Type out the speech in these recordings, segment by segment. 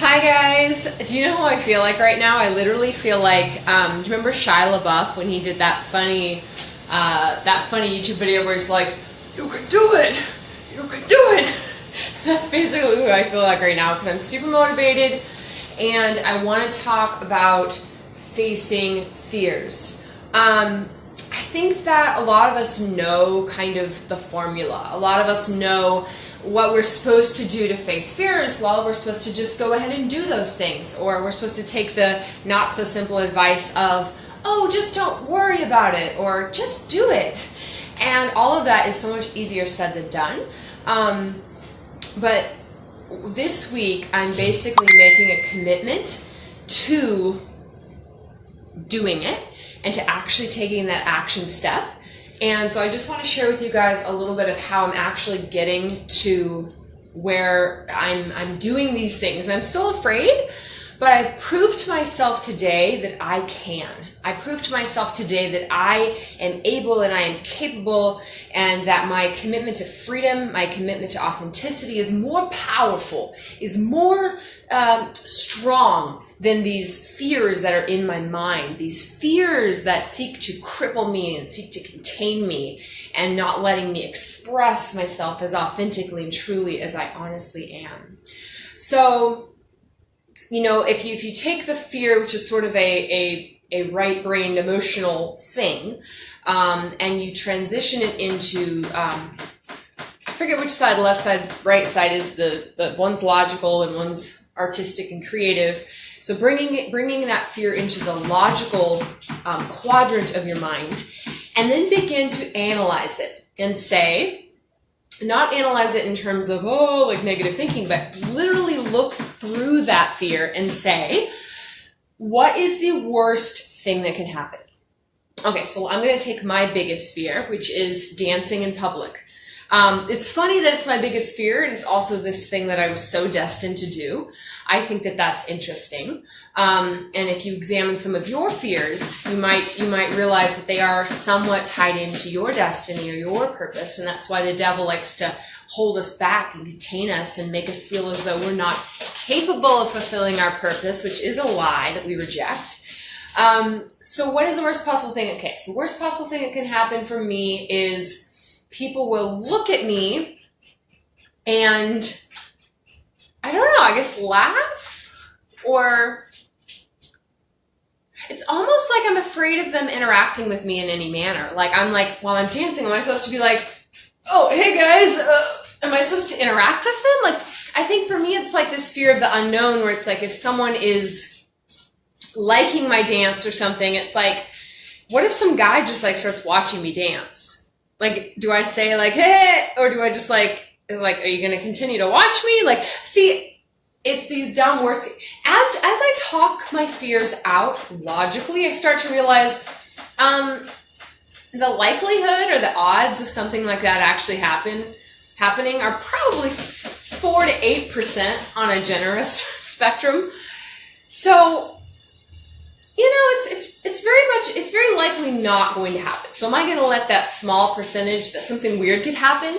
Hi guys, do you know how I feel like right now? I literally feel like, do you remember Shia LaBeouf when he did that funny YouTube video where he's like, "You can do it! You can do it!" That's basically who I feel like right now because I'm super motivated and I want to talk about facing fears. I think that a lot of us know kind of the formula. A lot of us know what we're supposed to do to face fears. Well, we're supposed to just go ahead and do those things, or we're supposed to take the not so simple advice of, oh, just don't worry about it, or just do it. And all of that is so much easier said than done. But this week, I'm basically making a commitment to doing it and to actually taking that action step. And so I just want to share with you guys a little bit of how I'm actually getting to where I'm doing these things. I'm still afraid, but I proved to myself today that I can. I proved to myself today that I am able and I am capable, and that my commitment to freedom, my commitment to authenticity is more powerful, is more strong than these fears that are in my mind, these fears that seek to cripple me and seek to contain me and not letting me express myself as authentically and truly as I honestly am. So, you know, if you take the fear, which is sort of a right-brained emotional thing, and you transition it into, I forget which side, left side, right side is the one's logical and one's artistic and creative. So bringing that fear into the logical quadrant of your mind, and then begin to analyze it and say, not analyze it in terms of, oh, like negative thinking, but literally look through that fear and say, what is the worst thing that can happen? Okay, so I'm going to take my biggest fear, which is dancing in public. It's funny that it's my biggest fear, and it's also this thing that I was so destined to do. I think that that's interesting. And if you examine some of your fears, you might realize that they are somewhat tied into your destiny or your purpose, and that's why the devil likes to hold us back and contain us and make us feel as though we're not capable of fulfilling our purpose, which is a lie that we reject. So what is the worst possible thing? Okay, so the worst possible thing that can happen for me is people will look at me and, I don't know, I guess laugh, or it's almost like I'm afraid of them interacting with me in any manner. Like, I'm like, while I'm dancing, am I supposed to be like, oh, hey guys, am I supposed to interact with them? Like, I think for me, it's like this fear of the unknown, where it's like, if someone is liking my dance or something, it's like, what if some guy just like starts watching me dance? Like, do I say like, hey, or do I just like, are you going to continue to watch me? Like, see, it's these dumb words. As I talk my fears out logically, I start to realize, the likelihood or the odds of something like that actually happening are probably 4 to 8% on a generous spectrum. So, you know, it's very likely not going to happen. So am I going to let that small percentage that something weird could happen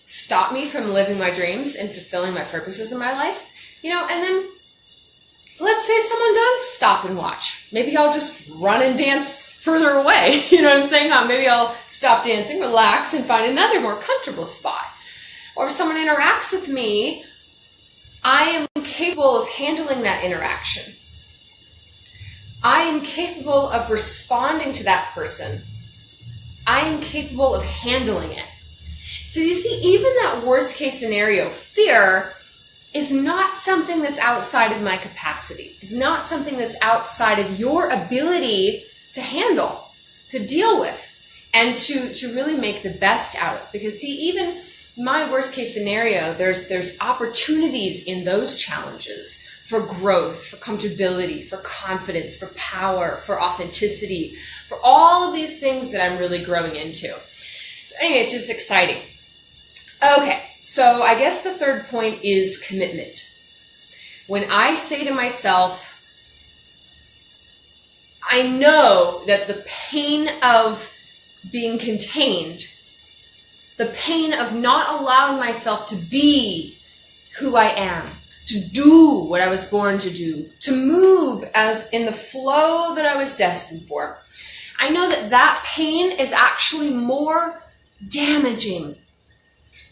stop me from living my dreams and fulfilling my purposes in my life? You know, and then let's say someone does stop and watch. Maybe I'll just run and dance further away. You know what I'm saying? Maybe I'll stop dancing, relax, and find another more comfortable spot. Or if someone interacts with me, I am capable of handling that interaction. I am capable of responding to that person. I am capable of handling it. So you see, even that worst case scenario, fear, is not something that's outside of my capacity. It's not something that's outside of your ability to handle, to deal with, and to really make the best out of. Because see, even my worst case scenario, there's opportunities in those challenges for growth, for comfortability, for confidence, for power, for authenticity, for all of these things that I'm really growing into. So anyway, it's just exciting. Okay, so I guess the third point is commitment. When I say to myself, I know that the pain of being contained, the pain of not allowing myself to be who I am, to do what I was born to do, to move as in the flow that I was destined for, I know that that pain is actually more damaging.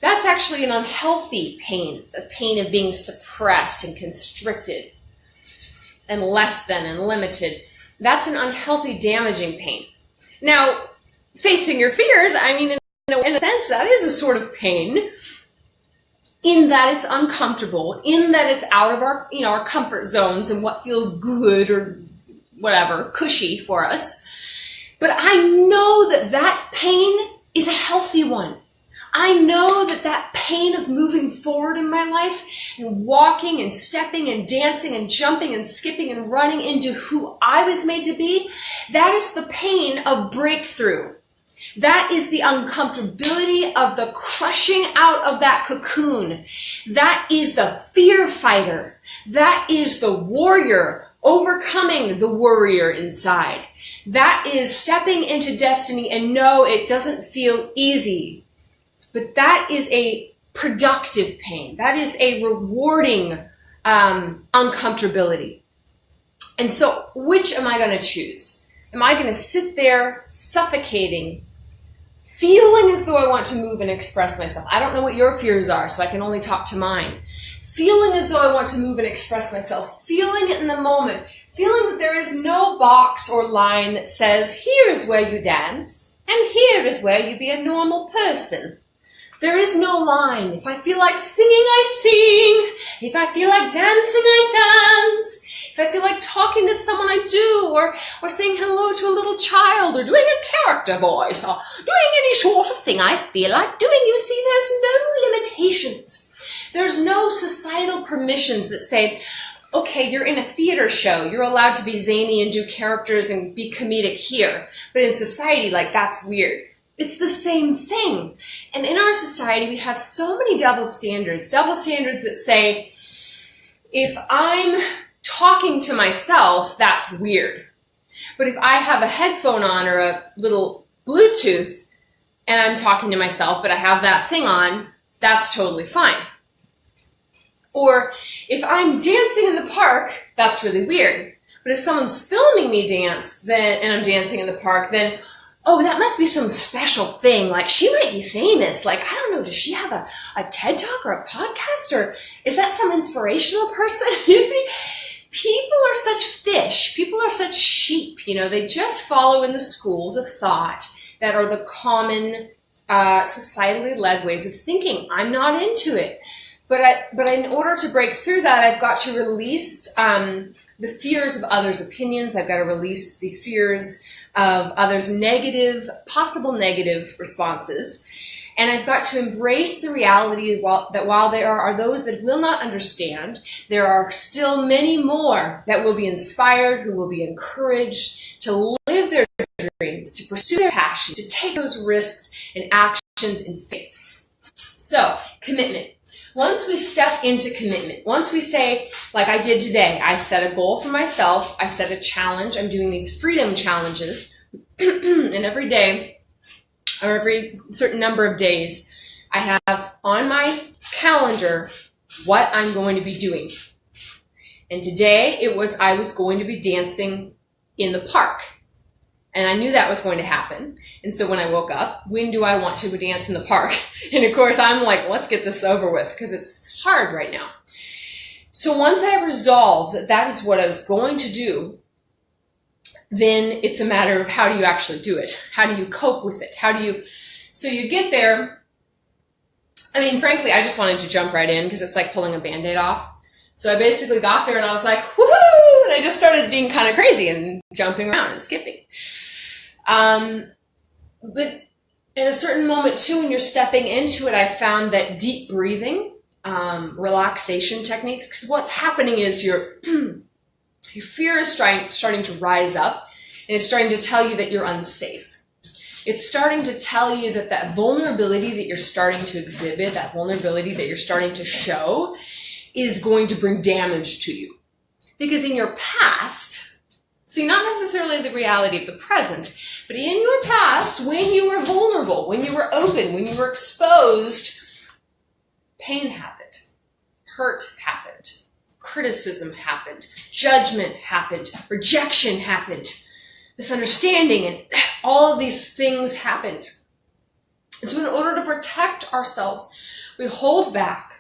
That's actually an unhealthy pain, the pain of being suppressed and constricted and less than and limited. That's an unhealthy, damaging pain. Now, facing your fears, I mean, in a sense, that is a sort of pain, in that it's uncomfortable, in that it's out of our, our comfort zones and what feels good or whatever, cushy for us. But I know that that pain is a healthy one. I know that that pain of moving forward in my life and walking and stepping and dancing and jumping and skipping and running into who I was made to be, that is the pain of breakthrough. That is the uncomfortability of the crushing out of that cocoon. That is the fear fighter. That is the warrior overcoming the worrier inside. That is stepping into destiny, and no, it doesn't feel easy. But that is a productive pain. That is a rewarding uncomfortability. And so which am I going to choose? Am I going to sit there suffocating, feeling as though I want to move and express myself? I don't know what your fears are, so I can only talk to mine. Feeling as though I want to move and express myself, feeling it in the moment, feeling that there is no box or line that says, here's where you dance, and here is where you be a normal person. There is no line. If I feel like singing, I sing. If I feel like dancing, I dance. If I feel like talking to someone, I do. Or saying hello to a little child, or doing a character voice, or doing any sort of thing I feel like doing. You see, there's no limitations. There's no societal permissions that say, okay, you're in a theater show. You're allowed to be zany and do characters and be comedic here. But in society, that's weird. It's the same thing. And in our society, we have so many double standards that say, if I'm talking to myself, that's weird. But if I have a headphone on or a little Bluetooth and I'm talking to myself, but I have that thing on, that's totally fine. Or if I'm dancing in the park, that's really weird. But if someone's filming me dance and I'm dancing in the park, then oh, that must be some special thing. She might be famous. I don't know, does she have a TED Talk or a podcast? Or is that some inspirational person? You see, people are such fish. People are such sheep. They just follow in the schools of thought that are the common societally led ways of thinking. I'm not into it. But in order to break through that, I've got to release the fears of others' opinions. I've got to release the fears of others' possible negative responses. And I've got to embrace the reality that while there are those that will not understand, there are still many more that will be inspired, who will be encouraged to live their dreams, to pursue their passions, to take those risks and actions in faith. So, commitment. Once we step into commitment, once we say, like I did today, I set a goal for myself, I set a challenge, I'm doing these freedom challenges, and every day, or every certain number of days, I have on my calendar what I'm going to be doing. And today, I was going to be dancing in the park. And I knew that was going to happen. And so when I woke up, when do I want to dance in the park? And of course, I'm like, let's get this over with because it's hard right now. So once I resolved that that is what I was going to do, then it's a matter of how do you actually do it? How do you cope with it? So you get there. I mean, frankly, I just wanted to jump right in because it's like pulling a Band-Aid off. So I basically got there and I was like, woohoo! And I just started being kind of crazy and jumping around and skipping. But in a certain moment too, when you're stepping into it, I found that deep breathing, relaxation techniques, because what's happening is your fear is starting to rise up, and it's starting to tell you that you're unsafe. It's starting to tell you that that vulnerability that you're starting to exhibit, that vulnerability that you're starting to show, is going to bring damage to you. Because in your past, see, not necessarily the reality of the present, but in your past, when you were vulnerable, when you were open, when you were exposed, pain happened, hurt happened, criticism happened, judgment happened, rejection happened, misunderstanding, and all of these things happened. And so in order to protect ourselves, we hold back.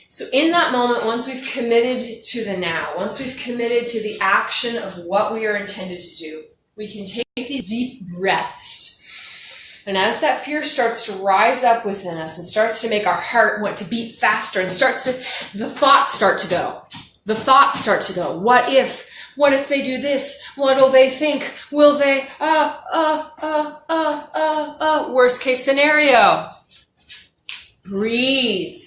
So in that moment, once we've committed to the now, once we've committed to the action of what we are intended to do, we can take these deep breaths. And as that fear starts to rise up within us and starts to make our heart want to beat faster and the thoughts start to go. The thoughts start to go. What if they do this? What'll they think? Will they? Worst case scenario. Breathe.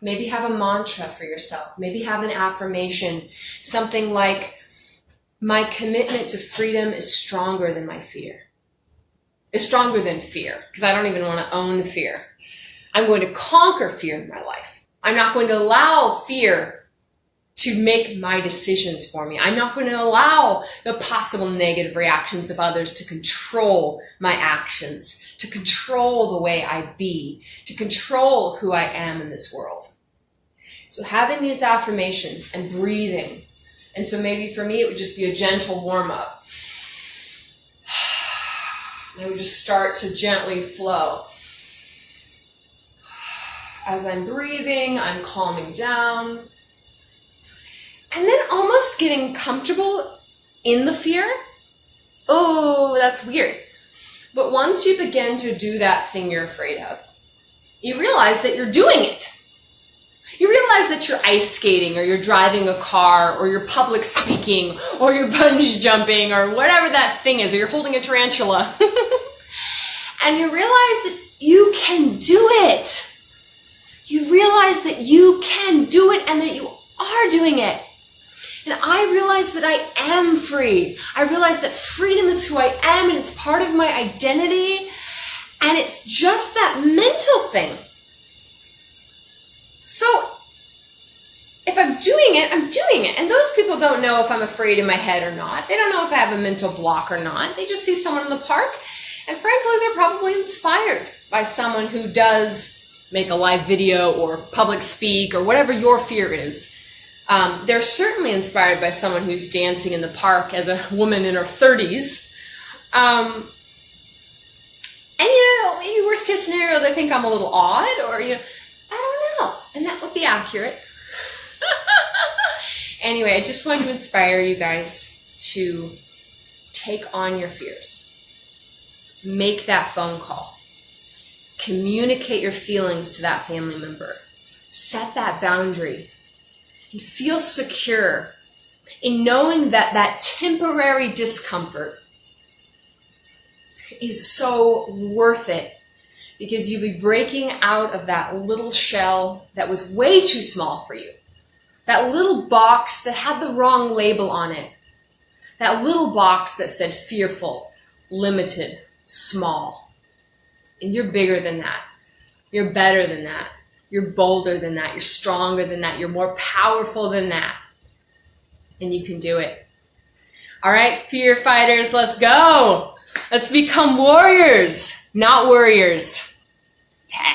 Maybe have a mantra for yourself. Maybe have an affirmation. Something like, my commitment to freedom is stronger than my fear. It's stronger than fear, because I don't even want to own fear. I'm going to conquer fear in my life. I'm not going to allow fear to make my decisions for me. I'm not going to allow the possible negative reactions of others to control my actions, to control the way I be, to control who I am in this world. So having these affirmations and breathing, and so maybe for me it would just be a gentle warm-up. And I would just start to gently flow. As I'm breathing, I'm calming down. And then almost getting comfortable in the fear. Oh, that's weird. But once you begin to do that thing you're afraid of, you realize that you're doing it. You realize that you're ice skating, or you're driving a car, or you're public speaking, or you're bungee jumping, or whatever that thing is, or you're holding a tarantula. And you realize that you can do it. You realize that you can do it and that you are doing it. And I realize that I am free. I realize that freedom is who I am, and it's part of my identity. And it's just that mental thing. So if I'm doing it, I'm doing it. And those people don't know if I'm afraid in my head or not. They don't know if I have a mental block or not. They just see someone in the park, and frankly, they're probably inspired by someone who does make a live video or public speak or whatever your fear is. They're certainly inspired by someone who's dancing in the park as a woman in her 30s. And, maybe worst case scenario, they think I'm a little odd, or, I don't know. And that would be accurate. Anyway, I just wanted to inspire you guys to take on your fears. Make that phone call. Communicate your feelings to that family member. Set that boundary. And feel secure in knowing that that temporary discomfort is so worth it, because you'll be breaking out of that little shell that was way too small for you. That little box that had the wrong label on it. That little box that said fearful, limited, small. And you're bigger than that. You're better than that. You're bolder than that. You're stronger than that. You're more powerful than that. And you can do it. All right, fear fighters, let's go. Let's become warriors, not worriers. Yeah.